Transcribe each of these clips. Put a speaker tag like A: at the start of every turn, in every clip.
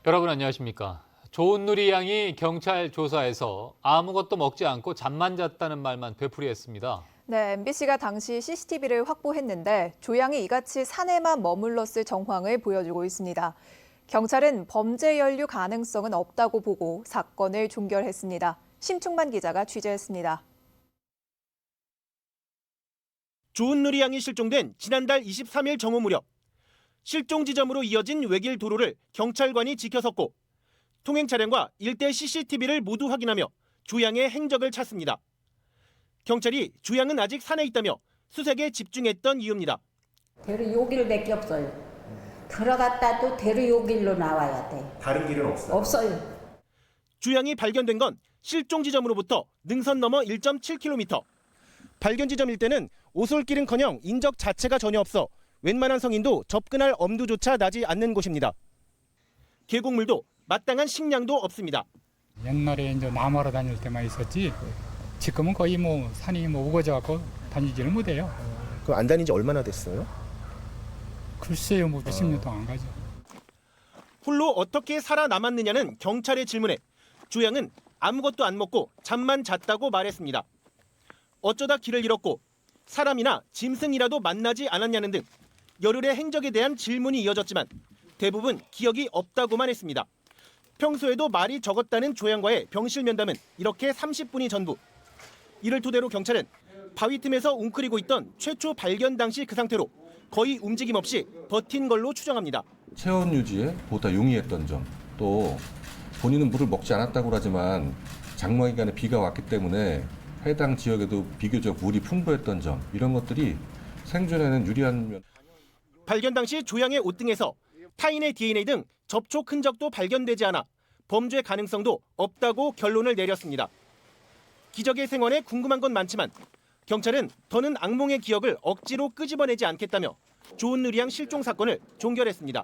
A: 여러분 안녕하십니까? 조은누리 양이 경찰 조사에서 아무것도 먹지 않고 잠만 잤다는 말만 되풀이했습니다.
B: 네, MBC가 당시 CCTV를 확보했는데 조 양이 이같이 산에만 머물렀을 정황을 보여주고 있습니다. 경찰은 범죄 연루 가능성은 없다고 보고 사건을 종결했습니다. 심충만 기자가 취재했습니다.
C: 조은누리 양이 실종된 지난달 23일 정오 무렵 실종 지점으로 이어진 외길 도로를 경찰관이 지켜섰고 통행 차량과 일대 CCTV를 모두 확인하며 조 양의 행적을 찾습니다. 경찰이 조 양은 아직 산에 있다며 수색에 집중했던 이유입니다.
D: 대로 요 길밖에 없어요. 들어갔다도 대로 요 길로 나와야 돼.
E: 다른 길은 없어요?
D: 없어요.
C: 조 양이 발견된 건 실종 지점으로부터 능선 너머 1.7km. 발견 지점 일대는 오솔길은커녕 인적 자체가 전혀 없어 웬만한 성인도 접근할 엄두조차 나지 않는 곳입니다. 계곡물도 마땅한 식량도 없습니다.
F: 옛날에 이제 나무하러 다닐 때만 있었지 지금은 거의 산이 우거져 갖고 다니지를 못해요.
E: 그럼 안 다닌 지 얼마나 됐어요?
F: 글쎄요, 몇십 년 동안 안 가죠.
C: 홀로 어떻게 살아남았느냐는 경찰의 질문에 조 양은 아무것도 안 먹고 잠만 잤다고 말했습니다. 어쩌다 길을 잃었고 사람이나 짐승이라도 만나지 않았냐는 등 열흘의 행적에 대한 질문이 이어졌지만 대부분 기억이 없다고만 했습니다. 평소에도 말이 적었다는 조 양과의 병실 면담은 이렇게 30분이 전부. 이를 토대로 경찰은 바위 틈에서 웅크리고 있던 최초 발견 당시 그 상태로 거의 움직임 없이 버틴 걸로 추정합니다.
G: 체온 유지에 보다 용이했던 점, 또 본인은 물을 먹지 않았다고 하지만 장마 기간에 비가 왔기 때문에 해당 지역에도 비교적 물이 풍부했던 점, 이런 것들이 생존에는 유리한 면.
C: 발견 당시 조 양의 옷 등에서 타인의 DNA 등 접촉 흔적도 발견되지 않아 범죄 가능성도 없다고 결론을 내렸습니다. 기적의 생원에 궁금한 건 많지만 경찰은 더는 악몽의 기억을 억지로 끄집어내지 않겠다며 조은누리 양 실종 사건을 종결했습니다.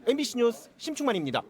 C: MBC 뉴스 심충만입니다.